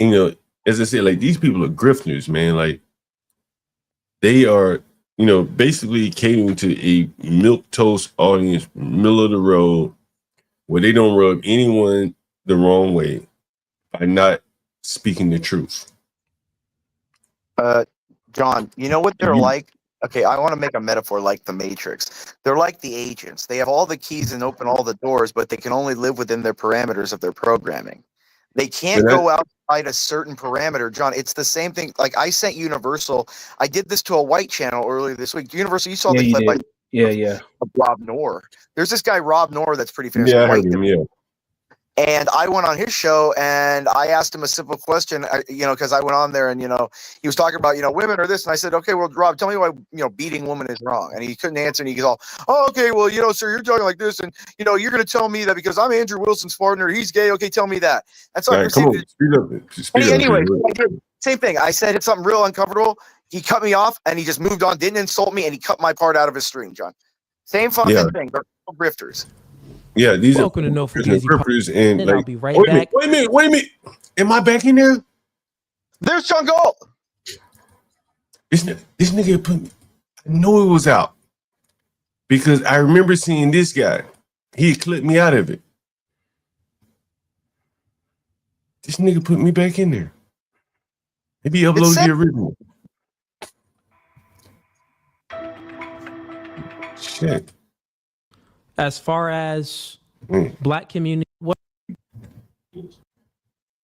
you know, as I said, like these people are grifters, man. Like they are, basically catering to a milk toast audience, middle of the road, where they don't rub anyone the wrong way by not speaking the truth. John, you know what they're like? Okay, I want to make a metaphor like the Matrix. They're like the agents. They have all the keys and open all the doors, but they can only live within their parameters of their programming. They can't go outside a certain parameter, John. It's the same thing. Like I sent Universal. I did this to a white channel earlier this week. Universal, you saw the clip of Rob Noor. There's this guy, Rob Noor, that's pretty famous. Yeah, I heard him, yeah. And I went on his show and I asked him a simple question, because I went on there and, he was talking about, women or this. And I said, okay, well, Rob, tell me why, beating women is wrong. And he couldn't answer. And he goes, okay, well, sir, you're talking like this. And, you're going to tell me that because I'm Andrew Wilson's partner. He's gay. Okay, tell me that. And so anyway, same thing. I said it's something real uncomfortable. He cut me off and he just moved on, didn't insult me. And he cut my part out of his stream, John. Same fucking thing. They're grifters. Yeah, these Welcome are to No Fugazi grifters, and I'll be right back. Wait a minute. Am I back in there? There's John Galt. This nigga put me. I know it was out because I remember seeing this guy. He clipped me out of it. This nigga put me back in there. Maybe he uploaded the original. Shit. As far as black community, what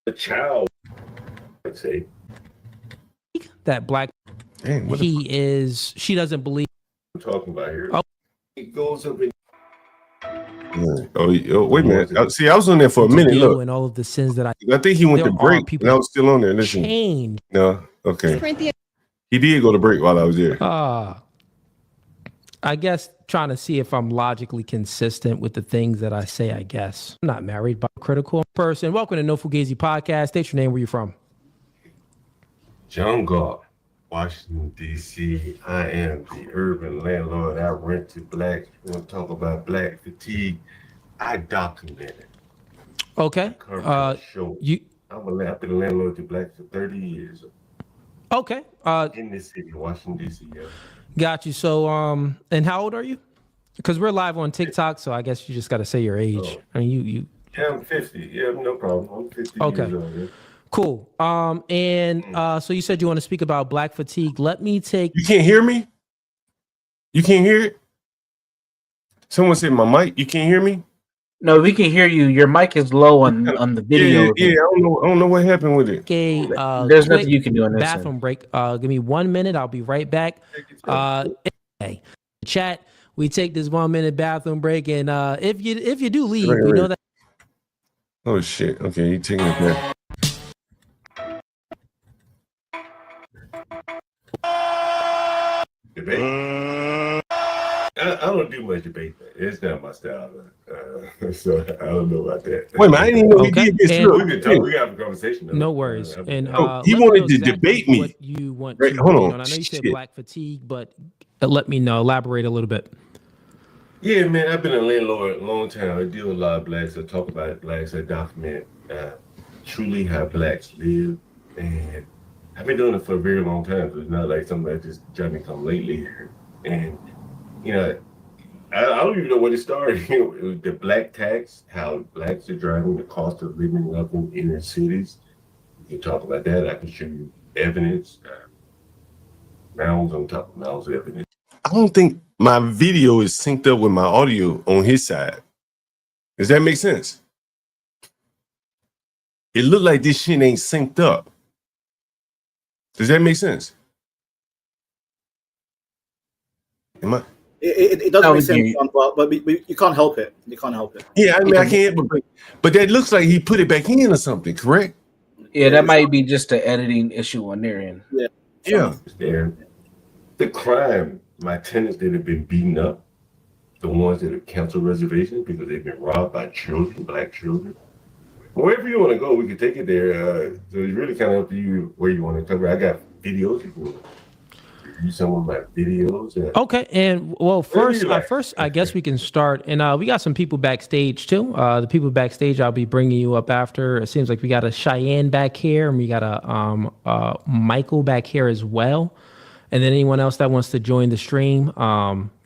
a child, I'd say that black she doesn't believe. I'm talking about here. Oh. It goes up in. Oh, wait a minute. See, I was on there for a minute. Look, and all of the sins that I think he went to break, and I was still on there. Listen, change. No, okay. He did go to break while I was there. I guess trying to see if I'm logically consistent with the things that I say, I guess. I'm not married, but I'm a critical person. Welcome to No Fugazi Podcast. State your name. Where you from? John Galt, Washington, D.C. I am the urban landlord. I rent to blacks. You want to talk about black fatigue? I document it. Okay. I've been a landlord to blacks for 30 years. Okay. In this city, Washington, D.C., yeah. Got you. So, and how old are you? Because we're live on TikTok, so I guess you just got to say your age. Oh. I mean, you. Yeah, I'm 50. Yeah, no problem. I'm 50 years old. Yeah. Cool. So you said you want to speak about black fatigue. Let me take. You can't hear me? You can't hear it? Someone said my mic. You can't hear me? No, we can hear you. Your mic is low on the video. Yeah. I don't know what happened with it. Okay. There's nothing you can do on this. Bathroom break. Give me 1 minute. I'll be right back. Chat. We take this 1 minute bathroom break, and if you do leave, you know that. Oh shit! Okay, you taking it back. Debate. I don't do much debate. It's not my style, so I don't know about that. Wait a minute, I didn't even know he did this. We can talk. We got a conversation. No worries. And he wanted to debate me. What you want? Right, hold on. I know you said black fatigue, but let me know. Elaborate a little bit. Yeah, man, I've been a landlord a long time. I deal with a lot of blacks. I talk about blacks. I document truly how blacks live, and I've been doing it for a very long time. So it's not like something that just joined me come lately here. And I don't even know where to start. It was the black tax, how blacks are driving the cost of living up in inner cities. We can talk about that. I can show you evidence, mounds on top of mounds of evidence. I don't think my video is synced up with my audio on his side. Does that make sense? It looked like this shit ain't synced up. Does that make sense? Am I? It doesn't make sense, but you can't help it. You can't help it. Yeah, I mean, I can't, but that looks like he put it back in or something, correct? Yeah, that might be just an editing issue on their end. Yeah. The crime, my tenants that have been beaten up, the ones that have canceled reservations because they've been robbed by children, black children. Wherever you want to go, we can take it there. So it's really kind of up to you where you want to cover. I got videos. review some of my videos. Okay, and well, first, relax. first, I guess we can start, and we got some people backstage too. The people backstage, I'll be bringing you up after. It seems like we got a Cheyenne back here, and we got a Michael back here as well. And then anyone else that wants to join the stream,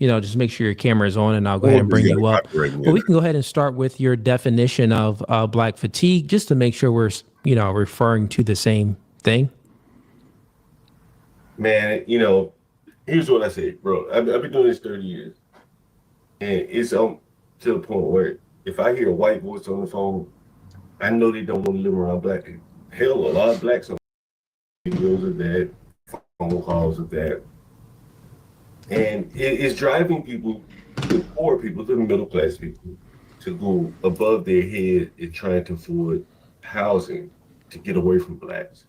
just make sure your camera is on, and I'll go ahead and bring you up. But we can go ahead and start with your definition of Black fatigue, just to make sure we're referring to the same thing. Man, here's what I say, bro. I've been doing this 30 years, and it's to the point where if I hear a white voice on the phone, I know they don't want to live around black people. Hell, a lot of blacks on videos of that, phone calls of that, and it's driving people, the poor people, the middle class people, to go above their head in trying to afford housing to get away from blacks.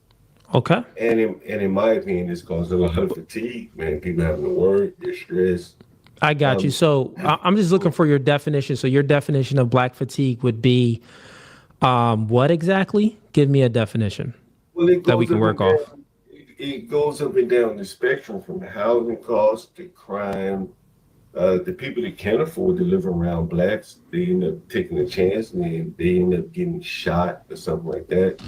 Okay. And in my opinion, it's caused a lot of fatigue, man. People having to work, they're stressed. I got you. So I'm just looking for your definition. So your definition of Black fatigue would be what exactly? Give me a definition that we can work off. It goes up and down the spectrum, from the housing costs to crime. The people that can't afford to live around blacks, they end up taking a chance and they end up getting shot or something like that.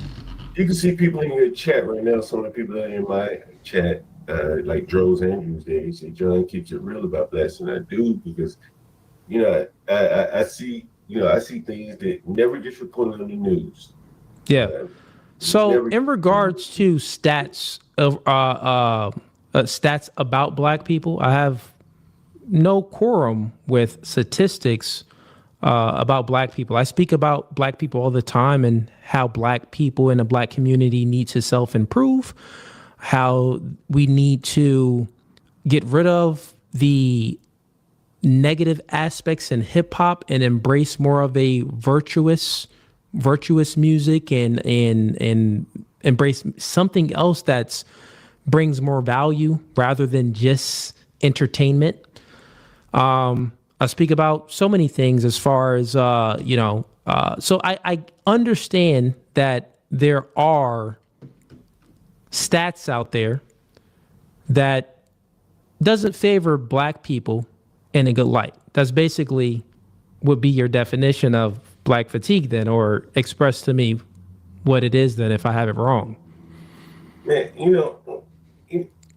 You can see people in your chat right now. Some of the people that are in my chat, like Dros Andrews, they say John keeps it real about blacks, and I do, because I see things that never gets reported on the news. Yeah. So in regards to stats of stats about Black people, I have no quorum with statistics about Black people. I speak about Black people all the time and how Black people in the Black community need to self-improve, how we need to get rid of the negative aspects in hip hop and embrace more of a virtuous music and embrace something else that's brings more value rather than just entertainment. I speak about so many things as far as, so I understand that there are stats out there that doesn't favor Black people in a good light. That's basically would be your definition of Black fatigue then, or express to me what it is then if I have it wrong. Man,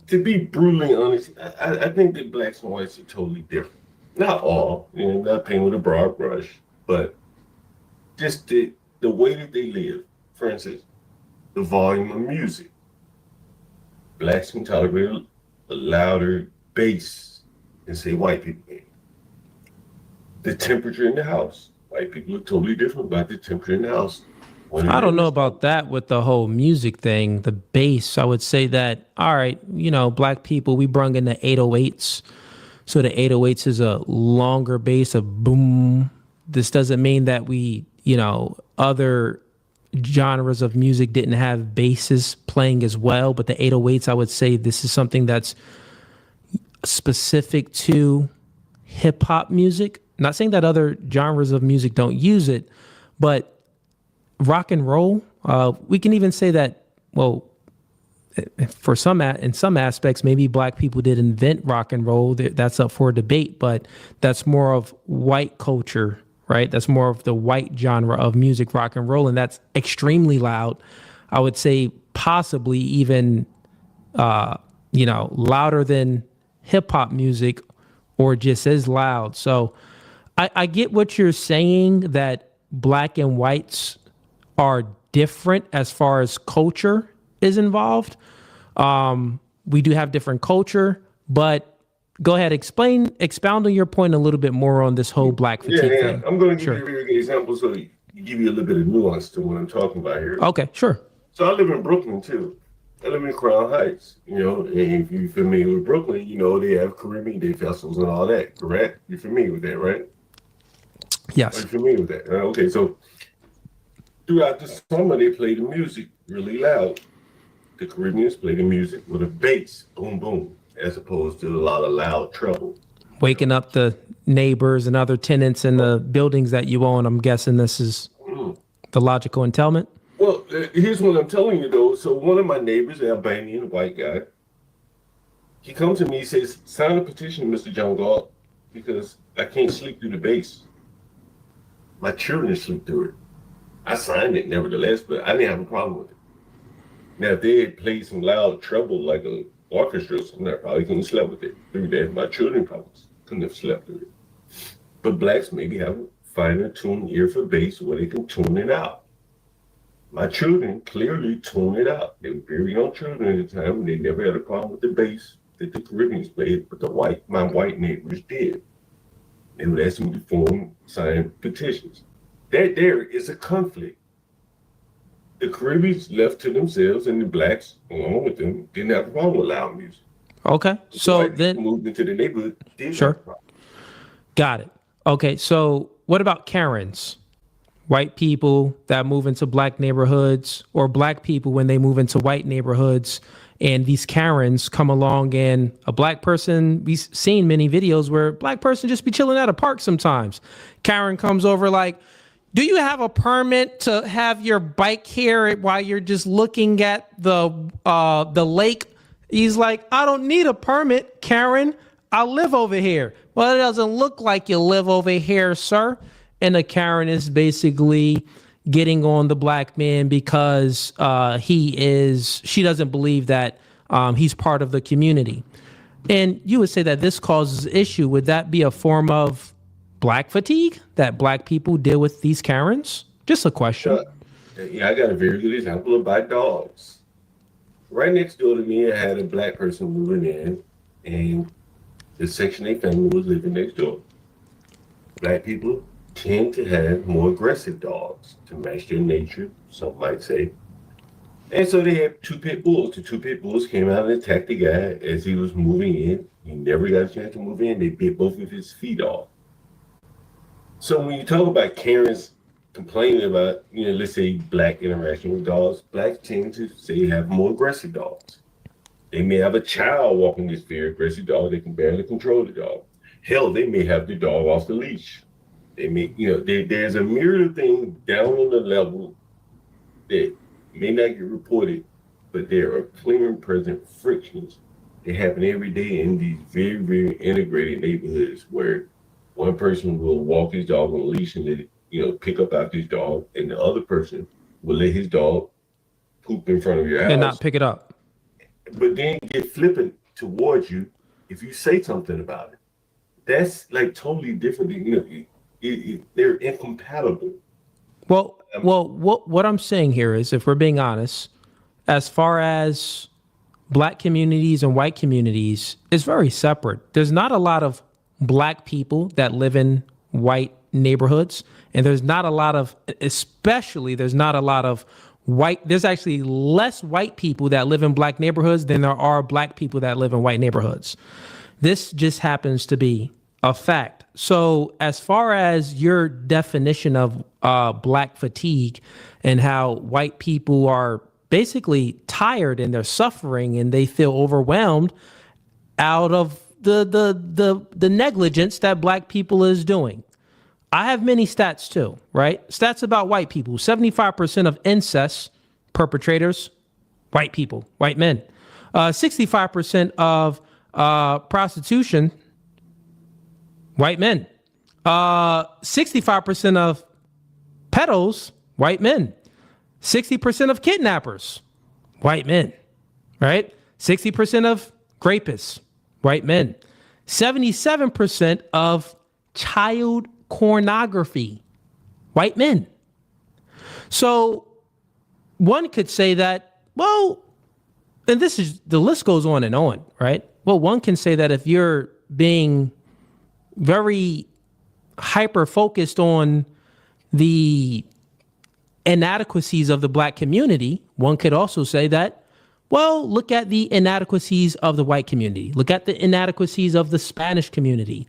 to be brutally honest, I think that blacks and whites are totally different. Not all, not painted with a broad brush, but just the way that they live. For instance, the volume of music. Blacks can tolerate a louder bass than, say, white people can. The temperature in the house. White people are totally different about the temperature in the house. I don't know about that with the whole music thing, the bass. I would say that, all right, Black people, we brung in the 808s. So the 808s is a longer bass, a boom. This doesn't mean that we, other genres of music didn't have basses playing as well. But the 808s, I would say this is something that's specific to hip hop music. Not saying that other genres of music don't use it, but rock and roll, we can even say that, well, for in some aspects, maybe Black people did invent rock and roll. That's up for debate, but that's more of white culture, right? That's more of the white genre of music, rock and roll, and that's extremely loud. I would say possibly even, louder than hip hop music, or just as loud. So I get what you're saying, that Black and whites are different as far as culture is involved. We do have different culture, but go ahead, expound on your point a little bit more on this whole Black fatigue thing. I'm going to give you a very good example so to give you a little bit of nuance to what I'm talking about here. Okay, sure. So I live in Brooklyn too. I live in Crown Heights, and if you're familiar with Brooklyn, they have Caribbean Day festivals and all that, correct? You're familiar with that, right? Yes. Are you familiar with that? Okay, so throughout the summer, they play the music really loud. The Caribbeans play the music with a bass, boom, boom, as opposed to a lot of loud treble. Waking up the neighbors and other tenants in the buildings that you own. I'm guessing this is the logical entailment. Well, here's what I'm telling you, though. So one of my neighbors, an Albanian white guy, He comes to me, he says, sign a petition, Mr. John Galt, because I can't sleep through the base. My children sleep through it. I signed it nevertheless, but I didn't have a problem with it. Now, if they had played some loud treble like an orchestra or something, I probably couldn't have slept with it through that. My children probably couldn't have slept through it. But blacks maybe have a finer tuned ear for bass where they can tune it out. My children clearly tune it out. They were very young children at the time, and they never had a problem with the bass that the Caribbeans played, but my white neighbors did. They would ask me to form signed petitions. That there is a conflict. The Caribbeans left to themselves, and the blacks, along with them, didn't have a problem with loud music. Okay, so then moved into the neighborhood. Sure, got it. Okay, so what about Karens? White people that move into black neighborhoods, or black people when they move into white neighborhoods, and these Karens come along, and a black person, we've seen many videos where a black person just be chilling at a park sometimes. Karen comes over like, do you have a permit to have your bike here while you're just looking at the lake? He's like, I don't need a permit, Karen. I live over here. Well, it doesn't look like you live over here, sir. And the Karen is basically getting on the black man because she doesn't believe that he's part of the community. And you would say that this causes issue. Would that be a form of black fatigue that black people deal with these Karens? Just a question. Yeah, I got a very good example about dogs. Right next door to me, I had a black person moving in, and the Section 8 family was living next door. Black people tend to have more aggressive dogs to match their nature, some might say. And so they had two pit bulls. The two pit bulls came out and attacked the guy as he was moving in. He never got a chance to move in. They bit both of his feet off. So when you talk about Karens complaining about, let's say black interaction with dogs, blacks tend to say have more aggressive dogs. They may have a child walking this very aggressive dog. They can barely control the dog. Hell, they may have the dog off the leash. They may, there's a myriad of things down on the level that may not get reported, but there are clear and present frictions that happen every day in these very, very integrated neighborhoods where one person will walk his dog on a leash and let it, pick up after his dog, and the other person will let his dog poop in front of your house and not pick it up. But then get flippant towards you if you say something about it. That's like totally different. They're incompatible. Well, what I'm saying here is, if we're being honest, as far as black communities and white communities, it's very separate. There's not a lot of black people that live in white neighborhoods, and there's not a lot of white. There's actually less white people that live in black neighborhoods than there are black people that live in white neighborhoods. This just happens to be a fact. So as far as your definition of black fatigue and how white people are basically tired and they're suffering and they feel overwhelmed out of the negligence that black people is doing. I have many stats too, right? Stats about white people. 75% of incest perpetrators, white people, white men. 65% of prostitution, white men. 65% of pedos, white men. 60% of kidnappers, white men, right? 60% of rapists, white men. 77% of child pornography, white men. So one could say that, well, and the list goes on and on, right? Well, one can say that if you're being very hyper-focused on the inadequacies of the black community, one could also say that, well, look at the inadequacies of the white community. Look at the inadequacies of the Spanish community.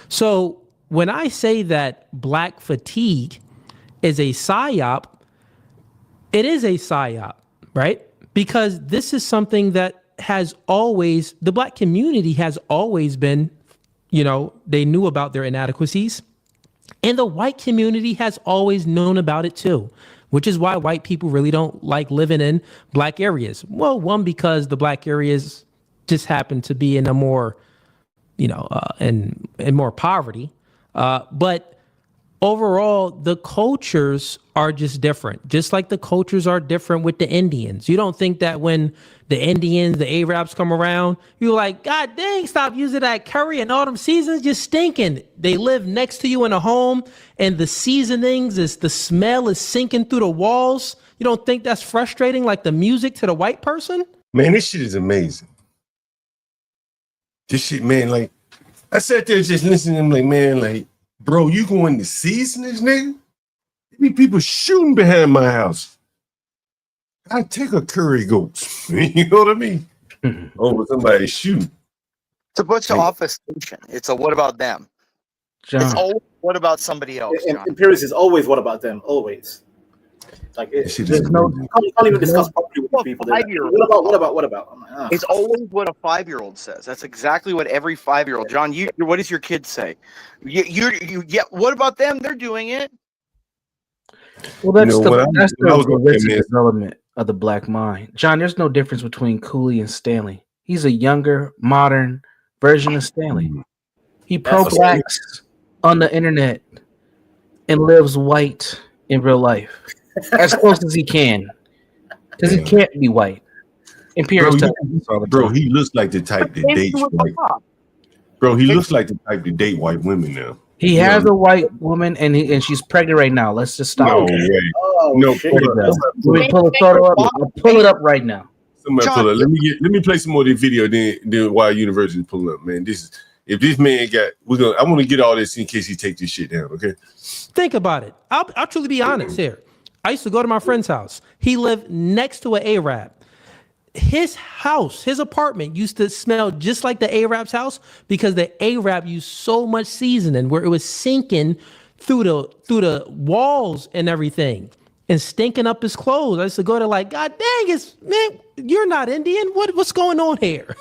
So when I say that black fatigue is a psyop, it is a psyop, right? Because this is something that the black community has always been, they knew about their inadequacies. And the white community has always known about it too, which is why white people really don't like living in black areas. Well, one, because the black areas just happen to be in a more, in more poverty. But overall, the cultures are just different. Just like the cultures are different with the Indians. You don't think that when the Indians, the Arabs come around, you're like, God dang, stop using that curry and all them seasons, just stinking. They live next to you in a home and the the smell is sinking through the walls. You don't think that's frustrating, like the music to the white person? Man, this shit is amazing. This shit, man, like, I sat there just listening to him like, man, like, bro, you going to season this nigga? There be people shooting behind my house. I take a curry goat. You know what I mean? Over somebody shooting. It's a bunch of office station. It's a what about them? John. It's always what about somebody else, John? Imperius is always what about them? Always. Like This shit is There's no- amazing. you can't even discuss properly with these people. They're like, what about? I'm like, ah. It's always what a 5-year-old says. That's exactly what every 5-year-old. John, what does your kid say? Yeah. What about them? They're doing it. Well, that's You know, when that's I was the looking at arrested this- development of the black mind. John, there's no difference between Cooley and Stanley. He's a younger, modern version of Stanley. He pro-blacks on the internet and lives white in real life, as close as he can, because he can't be white. Imperius tells us all the Bro, time. he looks like the type that dates white. Bro, he looks like the type to date white women now. He has a white woman, and she's pregnant right now. Let's just stop. No it. way. Oh, No, shit. pull it up. Let me pull the photo up. I'll pull it up right now. Somebody pull it. Let me play some more of the video. Then while University pull up, man. If this man got, I want to get all this in case he take this shit down. Okay. Think about it. I'll truly be honest here. I used to go to my friend's house. He lived next to an Arab. His house, his apartment used to smell just like the Arab's house because the Arab used so much seasoning where it was sinking through the walls and everything and stinking up his clothes. I used to go to like, God dang, man, you're not Indian. What's going on here?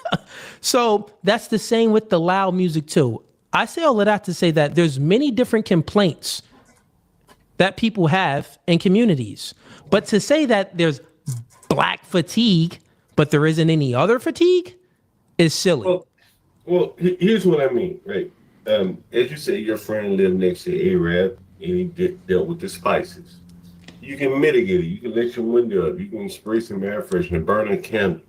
So that's the same with the loud music too. I say all of that to say that there's many different complaints that people have in communities. But to say that there's black fatigue, but there isn't any other fatigue is silly. Well, here's what I mean, right? As you say, your friend lived next to Arab and he dealt with the spices. You can mitigate it. You can let your window up. You can spray some air freshener, burn a candle.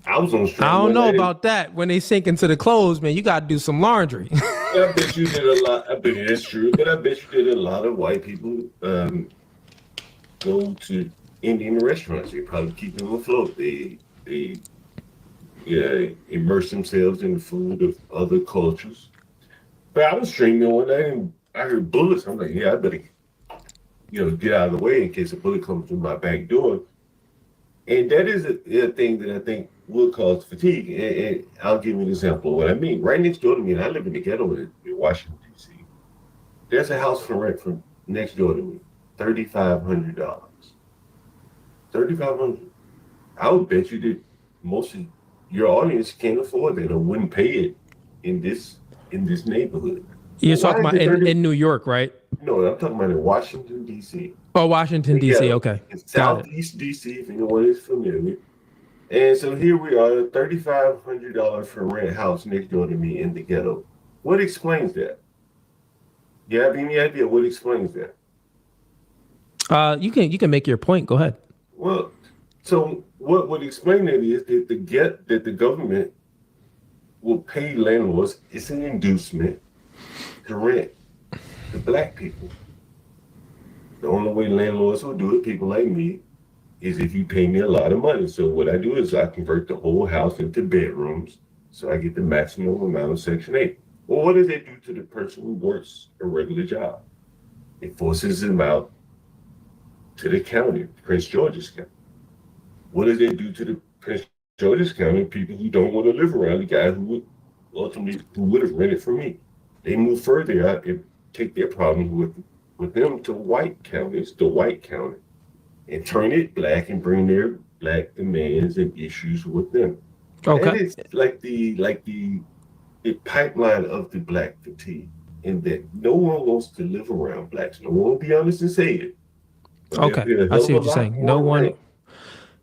I was on strike. I don't know about that. When they sink into the clothes, man, you got to do some laundry. I bet you did a lot. I bet that's true, but I bet you did a lot of white people go to Indian restaurants. They probably keep them afloat. They immerse themselves in the food of other cultures. But I was streaming one night and I heard bullets. I'm like, yeah, I better get out of the way in case a bullet comes through my back door. And that is a thing that I think will cause fatigue. And I'll give you an example of what I mean. Right next door to me, and I live in the ghetto in Washington, D.C. There's a house for rent from next door to me, $3,500. $3,500. I would bet you that most of your audience can't afford that or wouldn't pay it in this neighborhood. You're talking about in New York, right? No, I'm talking about in Washington, D.C. Oh, Washington, D.C. Okay. In Got it. Southeast D.C., if anyone is familiar. And so here we are, $3,500 for a rent house next door to me in the ghetto. What explains that? You have any idea what explains that? You can make your point. Go ahead. Well, so what would explain it is that the government will pay landlords. It's an inducement to rent to black people. The only way landlords will do it, people like me, is if you pay me a lot of money. So what I do is I convert the whole house into bedrooms so I get the maximum amount of Section 8. Well, what does that do to the person who works a regular job? It forces them out to the county, Prince George's County. What does it do to the Prince George's County people who don't want to live around the guy who would have rented from me? They move further out and take their problems with them to white counties, and turn it black and bring their black demands and issues with them. Okay. And it's like the pipeline of the black fatigue, in that no one wants to live around blacks. No one will be honest and say it. Okay, I see what you're saying. No one.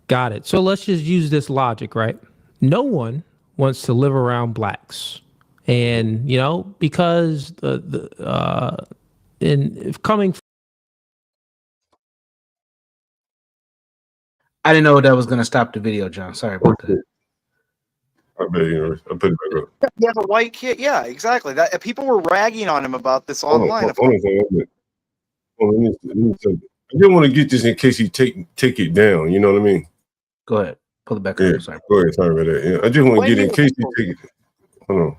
Got it. So let's just use this logic, right? no one wants to live around blacks. And, you know, because coming I didn't know that was gonna stop the video, John. Sorry about that. I put it back up. He has a white kid. Yeah, exactly. That people were ragging on him about this online. Hold on, let me say, I didn't want to get this in case he take it down. You know what I mean? Go ahead. Pull it back Yeah, up. Sorry. go ahead. Sorry about that. Yeah, I just want to get it in case he take it. Hold on.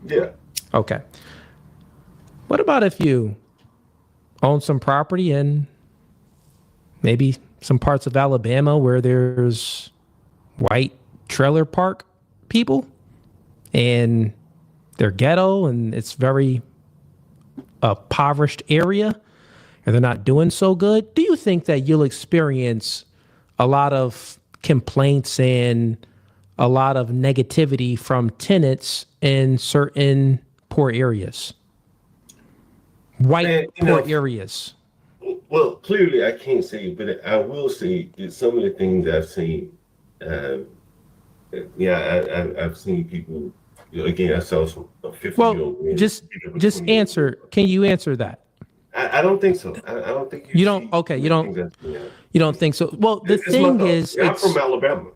Yeah. Okay. What about if you own some property in maybe some parts of Alabama where there's white trailer park people and they're ghetto and it's very impoverished area and they're not doing so good? Do you think that you'll experience a lot of complaints and a lot of negativity from tenants in certain poor areas? White poor areas. Well, clearly I can't say, but I will say that some of the things I've seen. I've seen people. You know, again, I saw some 50-year-old. Well, just answer. Can you answer that? I don't think so. I don't think you don't. Okay, you don't. You don't think so. Well, the thing is, I'm from Alabama.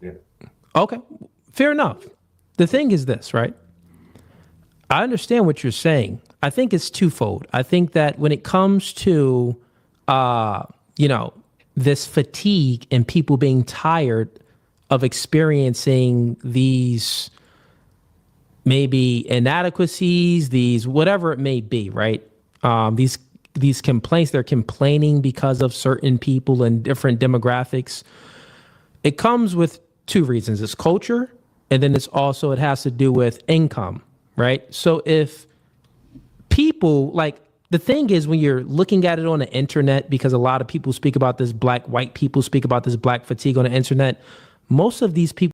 Yeah. Okay, fair enough. The thing is this, right? I understand what you're saying. I think it's twofold. I think that when it comes to, this fatigue and people being tired of experiencing these maybe inadequacies, these whatever it may be, right? These complaints, they're complaining because of certain people and different demographics. It comes with two reasons. It's culture, and then it has to do with income, right? So if people, like, the thing is, when you're looking at it on the internet, because a lot of people speak about this white people speak about this black fatigue on the internet, most of these people